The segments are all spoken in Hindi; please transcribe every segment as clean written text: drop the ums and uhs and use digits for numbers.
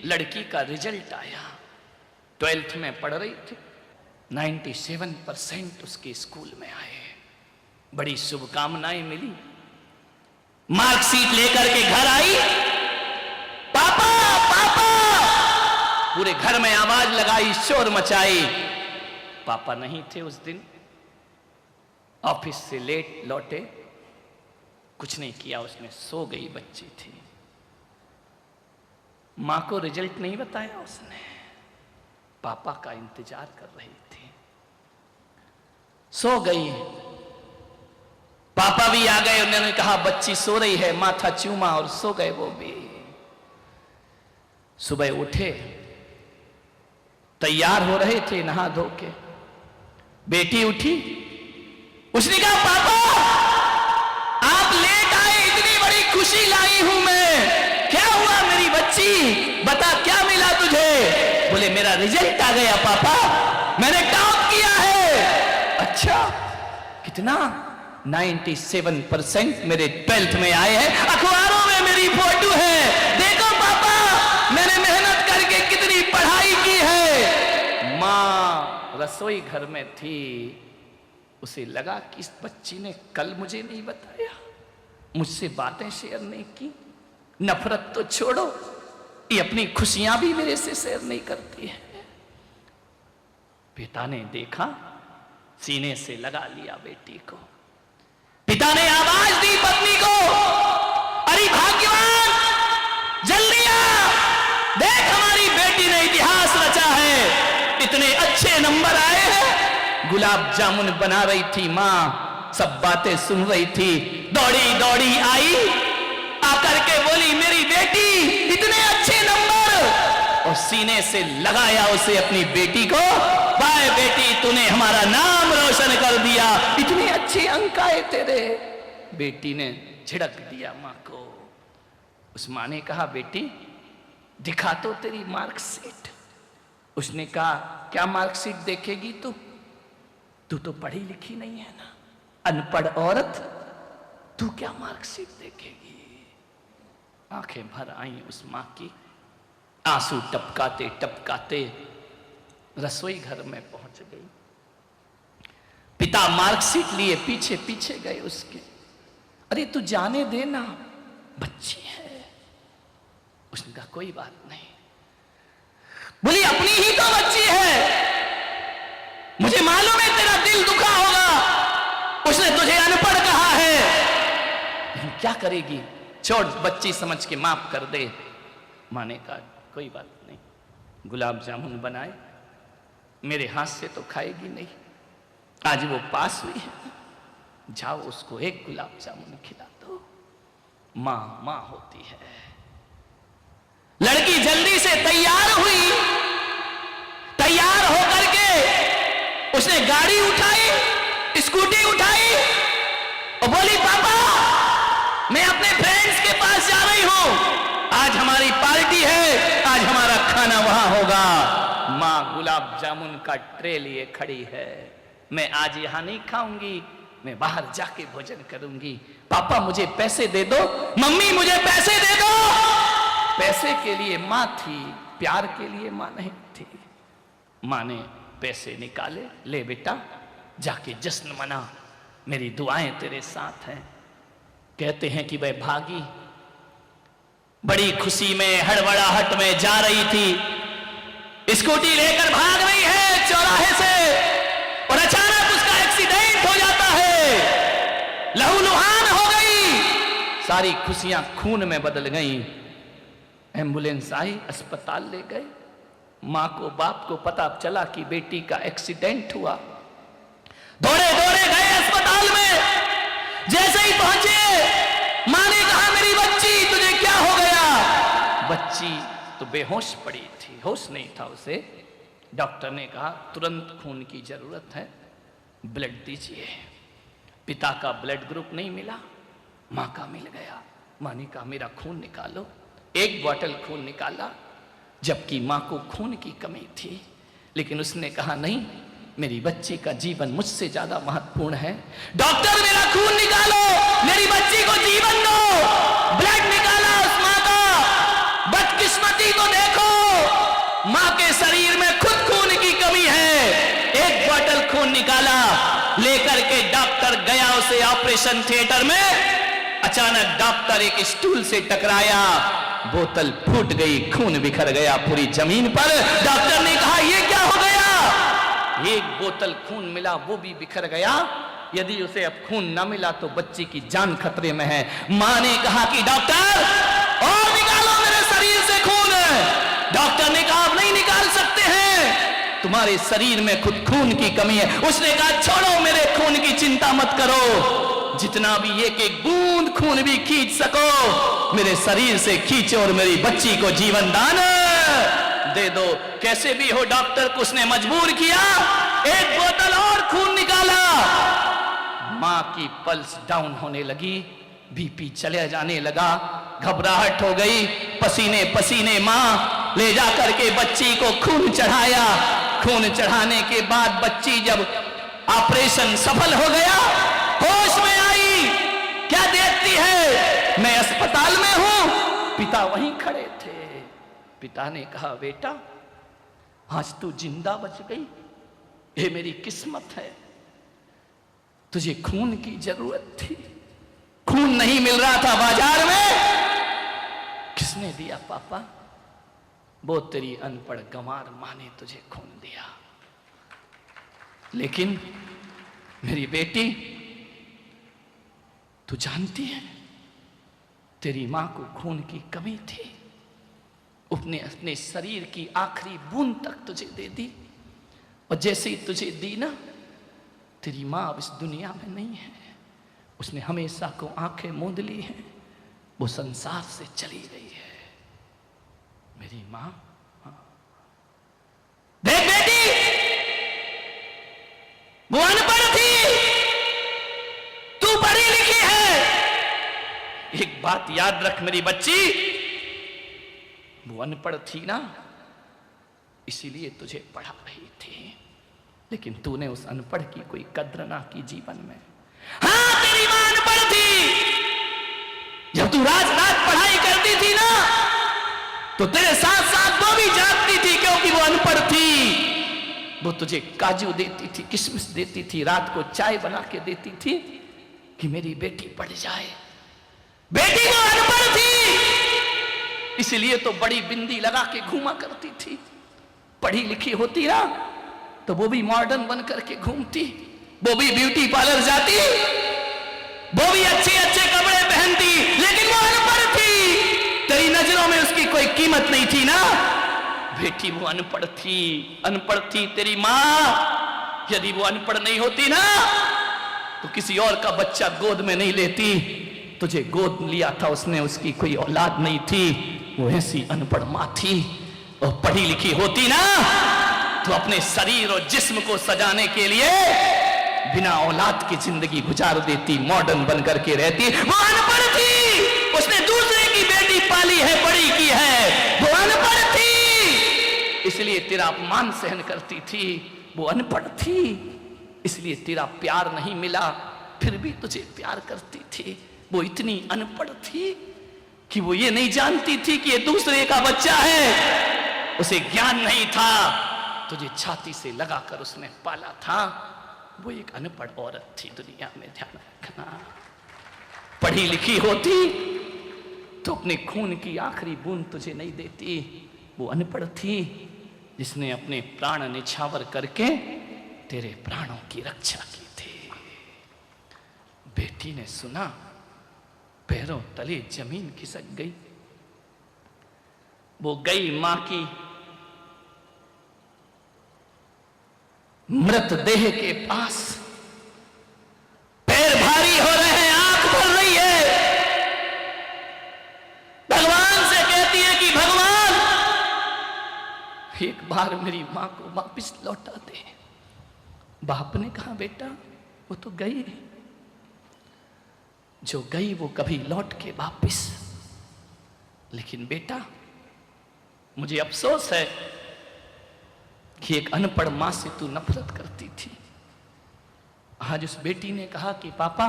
लड़की का रिजल्ट आया। 12th में पढ़ रही थी, 97% उसके स्कूल में आए। बड़ी शुभकामनाएं मिली। मार्कशीट लेकर के घर आई, पापा पापा, पूरे घर में आवाज लगाई, शोर मचाई। पापा नहीं थे उस दिन, ऑफिस से लेट लौटे, कुछ नहीं किया उसने, सो गई बच्ची थी। मां को रिजल्ट नहीं बताया उसने, पापा का इंतजार कर रही थी। सो गई, पापा भी आ गए, उन्होंने कहा बच्ची सो रही है, माथा चूमा और सो गए वो भी। सुबह उठे, तैयार हो रहे थे नहा धो के, बेटी उठी, उसने कहा पापा आप लेट आए, इतनी बड़ी खुशी लाई हूं मैं, क्या हुआ मेरी बच्ची, बता क्या मिला तुझे। बोले मेरा रिजल्ट आ गया पापा, मैंने टॉप किया है। अच्छा कितना, 97% मेरे 12th में आए हैं, अखबारों में मेरी फोटो है, देखो पापा मैंने मेहनत करके कितनी पढ़ाई की है। मां रसोई घर में थी, उसे लगा कि इस बच्ची ने कल मुझे नहीं बताया, मुझसे बातें शेयर नहीं की, नफरत तो छोड़ो, ये अपनी खुशियां भी मेरे से शेयर नहीं करती है। पिता ने देखा, सीने से लगा लिया बेटी को। पिता ने आवाज दी पत्नी को, अरे भाग्यवान जल्दी आ, देख हमारी बेटी ने इतिहास रचा है, इतने अच्छे नंबर आए हैं। गुलाब जामुन बना रही थी मां, सब बातें सुन रही थी, दौड़ी दौड़ी आई, आकर के बोली मेरी बेटी इतने अच्छे नंबर, और सीने से लगाया उसे अपनी बेटी को, बाय बेटी तूने हमारा नाम रोशन कर दिया, इतने अच्छे अंक आए तेरे। बेटी ने झिड़क दिया मां को। उस मां ने कहा बेटी दिखा तो तेरी मार्कशीट। उसने कहा क्या मार्कशीट देखेगी तू तो पढ़ी लिखी नहीं है ना, अनपढ़ औरत, तू क्या मार्कशीट देखेगी। आंखें भर आई उस मां की, आंसू टपकाते टपकाते रसोई घर में पहुंच गई। पिता मार्कशीट लिए पीछे पीछे गए उसके, अरे तू जाने देना बच्ची है। उसने कहा कोई बात नहीं। बोली अपनी ही तो बच्ची है, मुझे मालूम है तेरा दिल दुखा होगा, उसने तुझे अनपढ़ कहा है, लेकिन क्या करेगी, छोड़ बच्ची समझ के माफ कर दे। मां ने कहा कोई बात नहीं, गुलाब जामुन बनाए, मेरे हाथ से तो खाएगी नहीं, आज वो पास हुई है, जाओ उसको एक गुलाब जामुन खिला दो। मां मां होती है। लड़की जल्दी से तैयार हुई, तैयार होकर के उसने गाड़ी उठाई, स्कूटी उठाई और बोली पापा मैं अपने फ्रेंड्स के पास जा रही हूं, आज हमारी पार्टी है, आज हमारा खाना वहां होगा। मां गुलाब जामुन का ट्रे लिए खड़ी है, मैं आज यहां नहीं खाऊंगी, मैं बाहर जाके भोजन करूंगी। पापा मुझे पैसे दे दो, मम्मी मुझे पैसे दे दो। पैसे के लिए मां थी, प्यार के लिए मां नहीं थी। मां ने पैसे निकाले, ले बेटा जाके जश्न मना, मेरी दुआएं तेरे साथ हैं। कहते हैं कि वह भागी, बड़ी खुशी में हड़बड़ाहट में जा रही थी, स्कूटी लेकर भाग रही है चौराहे से, और अचानक उसका एक्सीडेंट हो जाता है, लहूलुहान हो गई, सारी खुशियां खून में बदल गईं। एम्बुलेंस आई, अस्पताल ले गए। मां को बाप को पता चला कि बेटी का एक्सीडेंट हुआ, दौड़े दौड़े गए अस्पताल में। जैसे ही पहुंचे मां ने कहा मेरी बच्ची तुझे क्या हो गया। बच्ची तो बेहोश पड़ी थी, होश नहीं था उसे। डॉक्टर ने कहा तुरंत खून की जरूरत है, ब्लड दीजिए। पिता का ब्लड ग्रुप नहीं मिला, मां का मिल गया। मां ने कहा मेरा खून निकालो, एक बोतल खून निकाला, जबकि मां को खून की कमी थी, लेकिन उसने कहा नहीं, मेरी बच्ची का जीवन मुझसे ज्यादा महत्वपूर्ण है। डॉक्टर मेरा खून निकालो, मेरी बच्ची को जीवन दो। ब्लड निकाला उस मां का, बदकिस्मती को देखो, मां के शरीर में खुद खून की कमी है। एक बॉटल खून निकाला, लेकर के डॉक्टर गया उसे ऑपरेशन थिएटर में। अचानक डॉक्टर एक स्टूल से टकराया, बोतल फूट गई, खून बिखर गया पूरी जमीन पर। डॉक्टर ने कहा ये क्या हो गया? एक बोतल खून मिला, वो भी बिखर गया। यदि उसे अब खून न मिला तो बच्ची की जान खतरे में है। मां ने कहा कि डॉक्टर और निकालो मेरे शरीर से खून। डॉक्टर ने कहा आप नहीं निकाल सकते हैं, तुम्हारे शरीर में खुद खून की कमी है। उसने कहा छोड़ो, मेरे खून की चिंता मत करो, जितना भी एक एक बूंद खून भी खींच सको मेरे शरीर से खींचो और मेरी बच्ची को जीवन दान दे दो। कैसे भी हो डॉक्टर को उसने मजबूर किया, एक बोतल और खून निकाला। मां की पल्स डाउन होने लगी, बीपी चले जाने लगा, घबराहट हो गई, पसीने पसीने मां ले जा करके बच्ची को खून चढ़ाया। खून चढ़ाने के बाद बच्ची जब ऑपरेशन सफल हो गया, होश में आई, क्या देखती है मैं अस्पताल में हूं, पिता वहीं खड़े थे। पिता ने कहा बेटा आज तू जिंदा बच गई, ये मेरी किस्मत है, तुझे खून की जरूरत थी, खून नहीं मिल रहा था बाजार में, किसने दिया पापा? वो तेरी अनपढ़ गंवार मां ने तुझे खून दिया। लेकिन मेरी बेटी तू जानती है तेरी मां को खून की कमी थी, उसने अपने शरीर की आखिरी बूंद तक तुझे दे दी, और जैसे ही तुझे दी ना, तेरी मां अब इस दुनिया में नहीं है, उसने हमेशा को आंखें मूंद ली हैं, वो संसार से चली गई है। मेरी मां, देख बेटी, वो अनपढ़ थी, तू पढ़ी लिखी है। एक बात याद रख मेरी बच्ची, वो अनपढ़ थी ना, इसीलिए तुझे पढ़ा रही थी, लेकिन तूने उस अनपढ़ की कोई कद्र ना की जीवन में। हाँ, तेरी मां अनपढ़ थी, जब तू रात रात पढ़ाई करती थी ना, तो तेरे साथ साथ वो भी जागती थी, क्योंकि वो अनपढ़ थी। वो तुझे काजू देती थी, किशमिश देती थी, रात को चाय बना के देती थी कि मेरी बेटी पढ़ जाए। बेटी वो अनपढ़ थी, इसलिए तो बड़ी बिंदी लगा के घूमा करती थी। पढ़ी लिखी होती ना तो वो भी मॉडर्न बन करके घूमती, वो भी ब्यूटी पार्लर जाती, वो भी अच्छे अच्छे कपड़े पहनती, लेकिन वो अनपढ़ थी। तेरी नजरों में उसकी कोई कीमत नहीं थी ना। बेटी वो अनपढ़ थी, अनपढ़ थी तेरी मां। यदि वो अनपढ़ नहीं होती ना तो किसी और का बच्चा गोद में नहीं लेती। तुझे गोद लिया था उसने, उसकी कोई औलाद नहीं थी, वो ऐसी अनपढ़ मां थी। और पढ़ी लिखी होती ना तो अपने शरीर और जिस्म को सजाने के लिए बिना औलाद की जिंदगी गुजार देती, मॉडर्न बन करके रहती। वो अनपढ़ थी, उसने दूसरे की बेटी पाली है, बड़ी की है, वो अनपढ़ थी, इसलिए तेरा अपमान सहन करती थी। वो अनपढ़ थी, इसलिए तेरा प्यार नहीं मिला, फिर भी तुझे प्यार करती थी। वो इतनी अनपढ़ थी कि वो ये नहीं जानती थी कि ये दूसरे का बच्चा है, उसे ज्ञान नहीं था, तुझे छाती से लगाकर उसने पाला था। वो एक अनपढ़ औरत थी दुनिया में, ध्यान रखना। पढ़ी लिखी होती तो अपने खून की आखिरी बूंद तुझे नहीं देती। वो अनपढ़ थी जिसने अपने प्राण निछावर करके तेरे प्राणों की रक्षा की थी। बेटी ने सुना, पैरों तले जमीन खिसक गई। वो गई मां की मृतदेह के पास, पैर भारी हो रहे हैं, आंख भर रही है, भगवान से कहती है कि भगवान एक बार मेरी मां को वापस लौटा दे। बाप ने कहा बेटा वो तो गई, जो गई वो कभी लौट के वापस, लेकिन बेटा मुझे अफसोस है कि एक अनपढ़ मां से तू नफरत करती थी। आज उस बेटी ने कहा कि पापा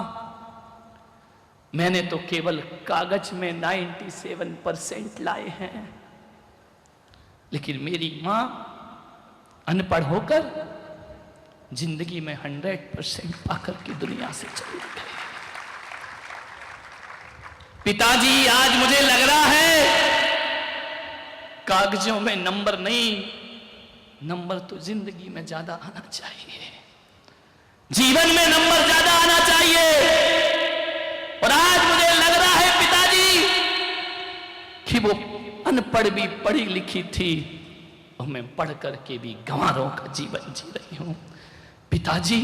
मैंने तो केवल कागज में 97% लाए हैं, लेकिन मेरी मां अनपढ़ होकर जिंदगी में 100% पाकर की दुनिया से चली गई। पिताजी, आज मुझे लग रहा है कागजों में नंबर नहीं, नंबर तो जिंदगी में ज्यादा आना चाहिए, जीवन में नंबर ज्यादा आना चाहिए। और आज मुझे लग रहा है पिताजी कि वो अनपढ़ भी पढ़ी लिखी थी और मैं पढ़ करके भी गंवारों का जीवन जी रही हूं। पिताजी,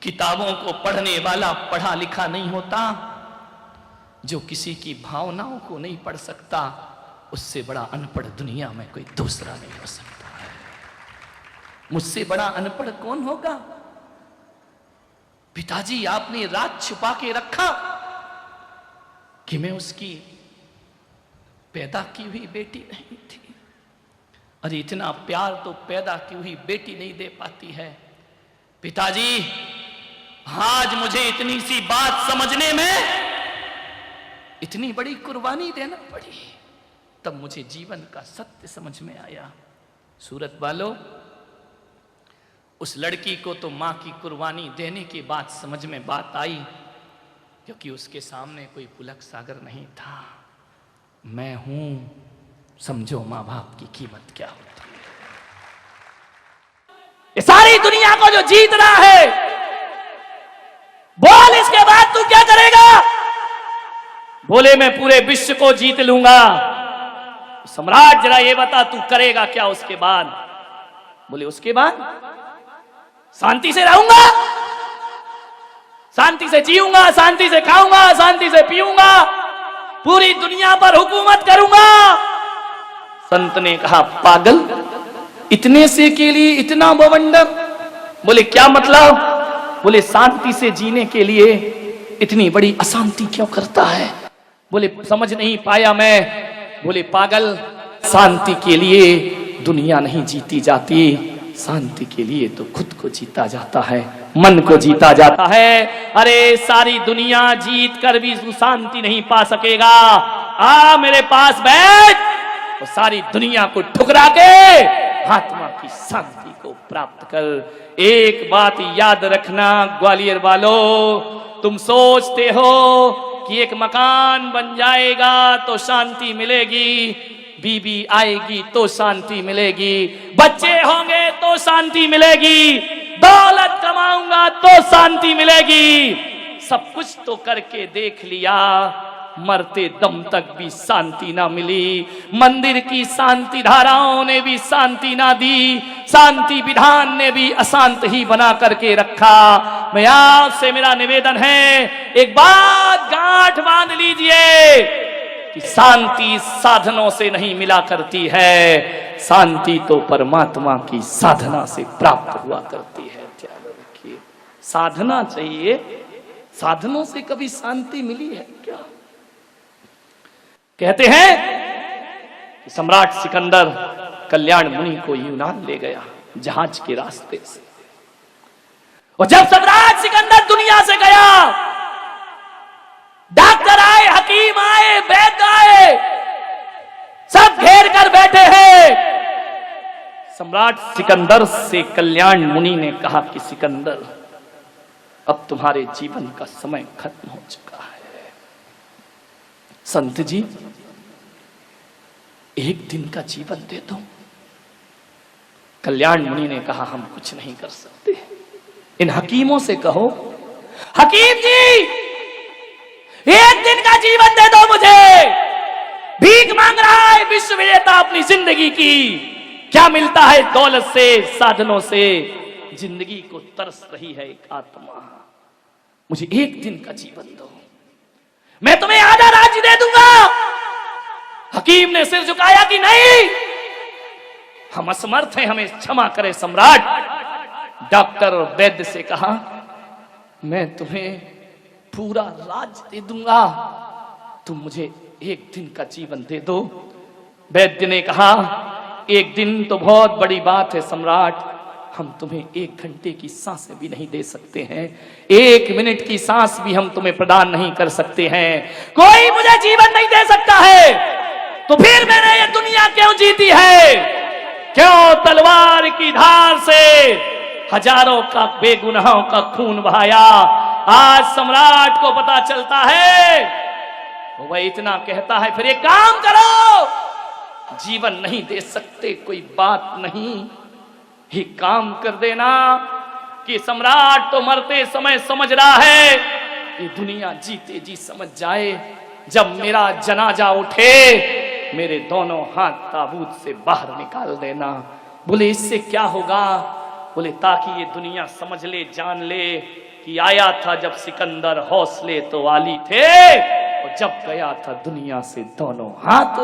किताबों को पढ़ने वाला पढ़ा लिखा नहीं होता, जो किसी की भावनाओं को नहीं पढ़ सकता उससे बड़ा अनपढ़ दुनिया में कोई दूसरा नहीं हो सकता है। मुझसे बड़ा अनपढ़ कौन होगा? पिताजी, आपने रात छुपा के रखा कि मैं उसकी पैदा की हुई बेटी नहीं थी। अरे इतना प्यार तो पैदा की हुई बेटी नहीं दे पाती है। पिताजी, आज मुझे इतनी सी बात समझने में इतनी बड़ी कुर्बानी देना पड़ी, तब मुझे जीवन का सत्य समझ में आया। सूरत वालों, उस लड़की को तो मां की कुर्बानी देने की बात समझ में बात आई, क्योंकि उसके सामने कोई पुलक सागर नहीं था। मैं हूं, समझो मां बाप की कीमत क्या होती है। ये सारी दुनिया को जो जीत रहा है, बोल इसके बाद तू क्या करेगा? बोले मैं पूरे विश्व को जीत लूंगा। सम्राट, जरा ये बता तू करेगा क्या उसके बाद? बोले उसके बाद शांति से रहूंगा, शांति से जीऊंगा, शांति से खाऊंगा, शांति से पीऊंगा, पूरी दुनिया पर हुकूमत करूंगा। संत ने कहा, पागल, इतने से के लिए इतना बवंडर? बोले क्या मतलब? बोले शांति से जीने के लिए इतनी बड़ी अशांति क्यों करता है? बोले समझ नहीं पाया मैं। बोले पागल, शांति के लिए दुनिया नहीं जीती जाती, शांति के लिए तो खुद को जीता जाता है, मन को जीता जाता है। अरे सारी दुनिया जीत कर भी तू शांति नहीं पा सकेगा। आ मेरे पास बैठ और सारी दुनिया को ठुकरा के आत्मा की शांति को प्राप्त कर। एक बात याद रखना ग्वालियर वालों, तुम सोचते हो कि एक मकान बन जाएगा तो शांति मिलेगी, बीबी आएगी तो शांति मिलेगी, बच्चे होंगे तो शांति मिलेगी, दौलत कमाऊंगा तो शांति मिलेगी। सब कुछ तो करके देख लिया, मरते दम तक भी शांति ना मिली। मंदिर की शांति धाराओं ने भी शांति ना दी, शांति विधान ने भी अशांत ही बना करके रखा। मैं आपसे मेरा निवेदन है, एक बात गांठ बांध लीजिए कि शांति साधनों से नहीं मिला करती है, शांति तो परमात्मा की साधना से प्राप्त हुआ करती है। ध्यान रखिए, साधना चाहिए, साधनों से कभी शांति मिली है क्या? कहते हैं कि सम्राट सिकंदर कल्याण मुनि को यूनान ले गया जहाज के रास्ते से, और जब सम्राट सिकंदर दुनिया से गया, डॉक्टर आए, हकीम आए, वैद्य आए, सब घेर कर बैठे हैं। सम्राट सिकंदर से कल्याण मुनि ने कहा कि सिकंदर, अब तुम्हारे जीवन का समय खत्म हो चुका है। संत जी, एक दिन का जीवन दे दो। कल्याण मुनि ने कहा, हम कुछ नहीं कर सकते, इन हकीमों से कहो, हकीम जी एक दिन का जीवन दे दो मुझे, भीख मांग रहा है विश्व विजेता अपनी जिंदगी की। क्या मिलता है दौलत से, साधनों से? जिंदगी को तरस रही है एक आत्मा, मुझे एक दिन का जीवन दो, मैं तुम्हें आधा राज्य दे दूंगा। हकीम ने सिर झुकाया कि नहीं, हम असमर्थ हैं, हमें क्षमा करें सम्राट। डॉक्टर और वैद्य से कहा, मैं तुम्हें पूरा राज दे दूंगा, तुम मुझे एक दिन का जीवन दे दो। वैद्य ने कहा, एक दिन तो बहुत बड़ी बात है सम्राट, हम तुम्हें 1 घंटे की सांसें भी नहीं दे सकते हैं, 1 मिनट की सांस भी हम तुम्हें प्रदान नहीं कर सकते हैं, कोई मुझे जीवन नहीं दे सकता है। तो फिर मैंने ये दुनिया क्यों जीती है? क्यों तलवार की धार से हजारों का बेगुनाहों का खून बहाया? आज सम्राट को पता चलता है, वह इतना कहता है, फिर एक काम करो, जीवन नहीं दे सकते कोई बात नहीं, ही काम कर देना। कि सम्राट तो मरते समय समझ रहा है ये दुनिया जीते जी समझ जाए, जब मेरा जनाजा उठे मेरे दोनों हाथ ताबूत से बाहर निकाल देना। बोले इससे क्या होगा? बोले ताकि ये दुनिया समझ ले, जान ले कि आया था जब सिकंदर हौसले तो वाली थे, और जब गया था दुनिया से दोनों हाथ।